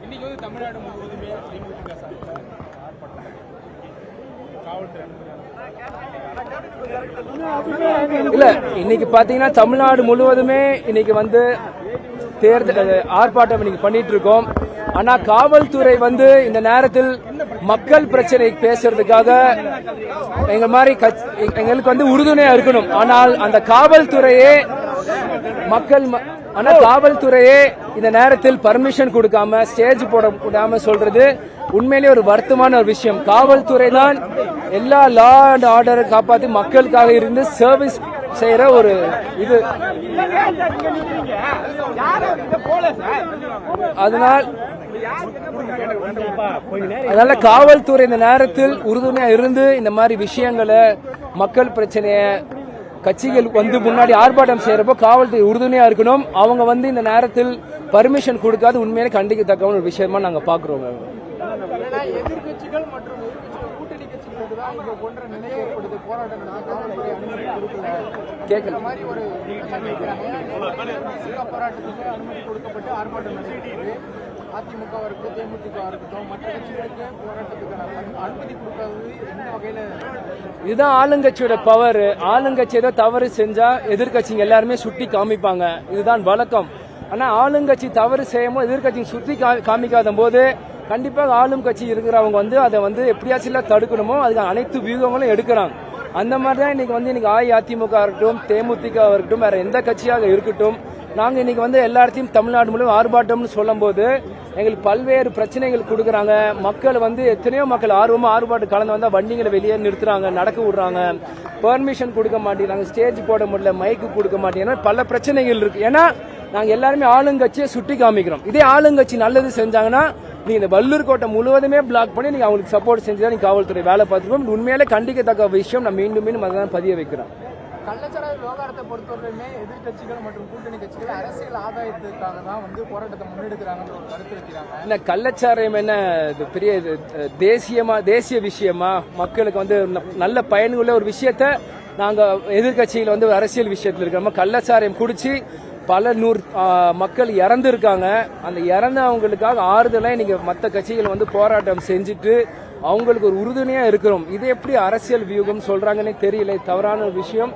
இன்னைக்கு வந்து தமிழ்நாடு முழுவதுமே தேமுதிக சார்பில் இல்ல இன்னைக்கு பாத்தீங்கன்னா தமிழ்நாடு முழுவதுமே இன்னைக்கு வந்து தேர்தல் ஆர்ப்பாட்டம் இன்னைக்கு பண்ணிட்டு இருக்கோம். ஆனா காவல்துறை வந்து இந்த நேரத்தில் மக்கள் பிரச்சனை பேசுறதுக்காக எங்களுக்கு வந்து உறுதுணையா இருக்கணும். ஆனால் அந்த காவல்துறையே காவல்துறையே இந்த நேரத்தில் பர்மிஷன் கொடுக்காம ஸ்டேஜ் போட விடாம சொல்றது உண்மையிலேயே ஒரு வருத்தமான ஒரு விஷயம். காவல்துறை தான் எல்லா லா அண்ட் ஆர்டரை காப்பாற்றி மக்களுக்காக இருந்து சர்வீஸ் செய்யற ஒரு இது. அதனால காவல்துறை இந்த நேரத்தில் உறுதுணையா இருந்து இந்த மாதிரி விஷயங்களை மக்கள் பிரச்சனைய கட்சிகள் வந்து முன்னாடி ஆர்ப்பாட்டம் செய்யறப்போ காவல்துறை உறுதுணையா இருக்கணும். அவங்க வந்து இந்த நேரத்தில் பர்மிஷன் கொடுக்காது உண்மையிலே கண்டிக்கத்தக்க ஒரு விஷயமா நாங்க பாக்குறோம். எதிர்கட்சிகள் மற்றும் கூட்டணி கட்சிகளுக்கு தான் இங்க போன்ற நிலையை ஏற்படுது போராட்டம் காவல்துறை அனுமதி கொடுக்கல கேட்கல மாதிரி ஒரு போராட்டத்துக்கு அனுமதி கொடுக்கப்பட்டு ஆர்ப்பாட்டம் நடக்கிறது. அதிமுக இருக்கட்டும் தேமுதிக இருக்கட்டும் மற்ற கட்சிகளுக்கு போராட்டத்துக்கான அனுமதி கொடுக்காதது எந்த வகையில? இதுதான் ஆளுங்கட்சியோட பவர். ஆளுங்கட்சி ஏதோ தவறு செஞ்சா எதிர்கட்சிங்க எல்லாருமே சுட்டி காமிப்பாங்க. இதுதான் வழக்கம். ஆனா ஆளுங்கட்சி தவறு செய்யும்போது எதிர்கட்சி சுத்தி காமிக்காத போது கண்டிப்பாக ஆளும் கட்சி இருக்கிறவங்க வந்து அதை வந்து எப்படியாச்சும் தடுக்கணுமோ அதுக்கு அனைத்து வியூகங்களும் எடுக்கிறாங்க. அந்த மாதிரி தான் இன்னைக்கு அஇஅதிமுக இருக்கட்டும் தேமுதிக இருக்கட்டும் வேற எந்த கட்சியாக இருக்கட்டும் நாங்க இன்னைக்கு வந்து எல்லா இடத்தையும் தமிழ்நாடு முழுவதும் ஆர்ப்பாட்டம்னு சொல்லும் போது எங்களுக்கு பல்வேறு பிரச்சனைகள் கொடுக்கறாங்க. மக்கள் வந்து எத்தனையோ மக்கள் ஆர்வமா ஆர்ப்பாட்டம் கலந்து வந்தா வண்டிகளை வெளியே நிறுத்துறாங்க, நடக்க விடுறாங்க, பெர்மிஷன் கொடுக்க மாட்டேங்கிறாங்க, ஸ்டேஜ் போட முடியல, மைக்கு கொடுக்க மாட்டேங்கிறாங்க, பல பிரச்சனைகள் இருக்கு. ஏன்னா நாங்க எல்லாருமே ஆளுங்கட்சியை சுட்டி காமிக்கிறோம். இதே ஆளுங்கட்சி நல்லது செஞ்சாங்கன்னா நீங்க இந்த வள்ளூர் கோட்டை முழுவதுமே பிளாக் பண்ணி நீங்க அவங்களுக்கு சப்போர்ட் செஞ்சா நீங்க காவல்துறை வேலை பார்த்துருக்கோம். உண்மையிலே கண்டிக்கத்தக்க விஷயம். நான் மீண்டும் அதான் பதிய வைக்கிறேன். கள்ளச்சாராய விவகாரத்தை பொறுத்தவரையுமே எதிர்கட்சிகள் மற்றும் கூட்டணி கட்சிகள் அரசியல் ஆதாயத்துக்காக தான் வந்து போராட்டத்தை முன்னெடுக்கிறாங்கன்ற ஒரு கருத்து வைக்கிறாங்க. இல்ல கள்ளச்சாராயம் என்ன பெரிய தேசிய விஷயமா? மக்களுக்கு வந்து நல்ல பயனுள்ள ஒரு விஷயத்த நாங்க எதிர்கட்சிகள் வந்து அரசியல் விஷயத்துல இருக்கிறோம். கள்ளச்சாராயம் குடிச்சு பல நூறு மக்கள் இறந்து இருக்காங்க. அந்த இறந்தவங்களுக்காக ஆறுதலா நீங்க மற்ற கட்சிகள் வந்து போராட்டம் செஞ்சுட்டு அவங்களுக்கு ஒரு உறுதுணையா இருக்கிறோம். இது எப்படி அரசியல் வியூகம் சொல்றாங்கன்னே தெரியல. தவறான ஒரு விஷயம்.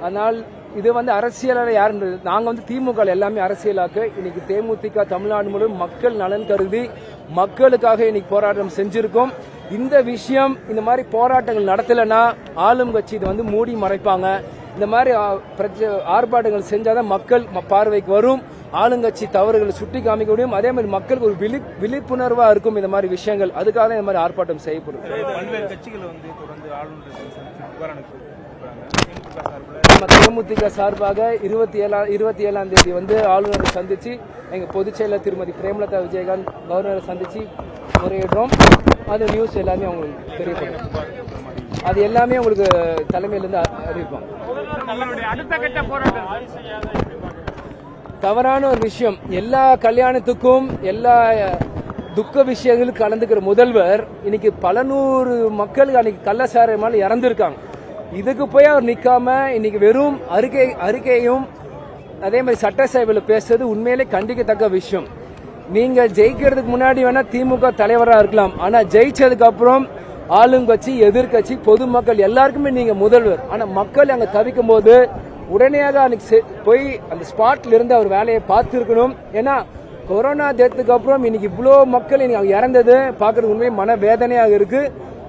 அதனால் இது வந்து அரசியலால யாரு நாங்க வந்து திமுக எல்லாமே அரசியலாக்க இன்னைக்கு தேமுதிக தமிழ்நாடு முழுவதும் மக்கள் நலன் கருதி மக்களுக்காக இன்னைக்கு போராட்டம் செஞ்சிருக்கோம். இந்த விஷயம் இந்த மாதிரி போராட்டங்கள் நடத்தலைன்னா ஆளும் கட்சி இதை வந்து மூடி மறைப்பாங்க. இந்த மாதிரி ஆர்ப்பாட்டங்கள் செஞ்சாதான் மக்கள் பார்வைக்கு வரும். ஆளுங்கட்சி தவறுகளை சுட்டி காமிக்க முடியும். அதே மாதிரி மக்களுக்கு ஒரு விழிப்புணர்வா இருக்கும் இந்த மாதிரி விஷயங்கள். அதுக்காக இந்த மாதிரி ஆர்ப்பாட்டம் செய்யப்படும். தேமுதிக சார்பாக 27ஆம் தேதி வந்து ஆளுநரை சந்திச்சு எங்க பொதுச் செயலர் திருமதி பிரேமலதா விஜயகாந்த் கவர்னரை சந்திச்சு முறையிடுறோம். அது நியூஸ் எல்லாமே அவங்களுக்கு தெரியப்படும். அது எல்லாமே உங்களுக்கு தலைமையிலிருந்து அறிவிப்போம். தவறான ஒரு விஷயம். எல்லா கல்யாணத்துக்கும் எல்லா துக்க விஷயங்களும் கலந்துக்கிற முதல்வர் இன்னைக்கு பல நூறு மக்களுக்கு அன்னைக்கு கள்ளச்சாராயமால இறந்திருக்காங்க. இதுக்கு போய் அவர் நிக்காம இன்னைக்கு வெறும் அறிக்கையும் அதே மாதிரி சட்டசபையில் பேசுறது உண்மையிலே கண்டிக்கத்தக்க விஷயம். நீங்க ஜெயிக்கிறதுக்கு முன்னாடி வேணா திமுக தலைவராக இருக்கலாம். ஆனா ஜெயிச்சதுக்கு அப்புறம் ஆளுங்கட்சி எதிர்கட்சி பொதுமக்கள் எல்லாருக்குமே நீங்க முதல்வர். ஆனா மக்கள் அங்க தவிக்கும் போது உடனடியாக அன்னைக்கு போய் அந்த ஸ்பாட்ல இருந்து அவர் வேலையை பார்த்து இருக்கணும். ஏன்னா கொரோனா டெத்துக்கு அப்புறம் இன்னைக்கு இவ்வளோ மக்கள் இன்னைக்கு இறந்தது பாக்குறது உண்மையை மன வேதனையாக இருக்கு.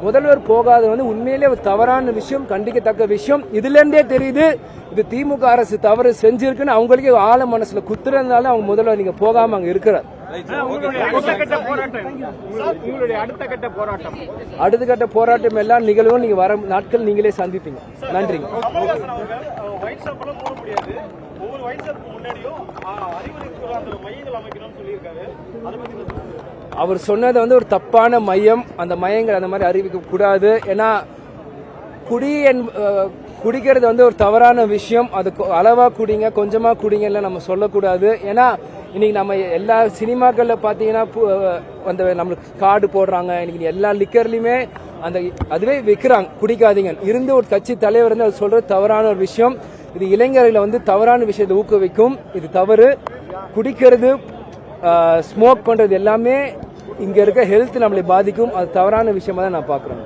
முதல்வர் போகாது வந்து உண்மையிலே ஒரு தவறான விஷயம், கண்டிக்கத்தக்க விஷயம். இதுல இருந்தே தெரியுது இது திமுக அரசு தவறு செஞ்சிருக்குன்னு அவங்களுக்கே ஆழ மனசுல குத்துறதுனால அவங்க முதல்வர் நீங்க போகாம அங்க இருக்கிறார். அடுத்த கட்ட போராட்டம் எல்லாம் நிகழ்வும் நீங்க வர நாட்கள் நீங்களே சந்திப்பீங்க. நன்றிங்க. அவர் சொன்னது வந்து ஒரு தப்பான மையம். அந்த மையங்கள் அந்த மாதிரி அறிவிக்க கூடாது. ஏன்னா குடிக்கிறது வந்து ஒரு தவறான விஷயம். அது அளவா குடிங்க கொஞ்சமா குடிங்க நம்ம சொல்லக்கூடாது. ஏன்னா இன்னைக்கு நம்ம எல்லா சினிமாக்கள்ல பாத்தீங்கன்னா அந்த நம்மளுக்கு கார்டு போடுறாங்க. இன்னைக்கு எல்லா லிக்கர்லயுமே அந்த அதுவே விற்கிறாங்க குடிக்காதீங்க. இருந்து ஒரு கட்சி தலைவர் வந்து அது சொல்றது தவறான ஒரு விஷயம். இது இளைஞர்களை வந்து தவறான விஷயத்தை ஊக்குவிக்கும். இது தவறு. குடிக்கிறது ஸ்மோக் பண்றது எல்லாமே இங்க இருக்க ஹெல்த் நம்மளை பாதிக்கும். அது தவறான விஷயமா தான் நான் பாக்குறேன்.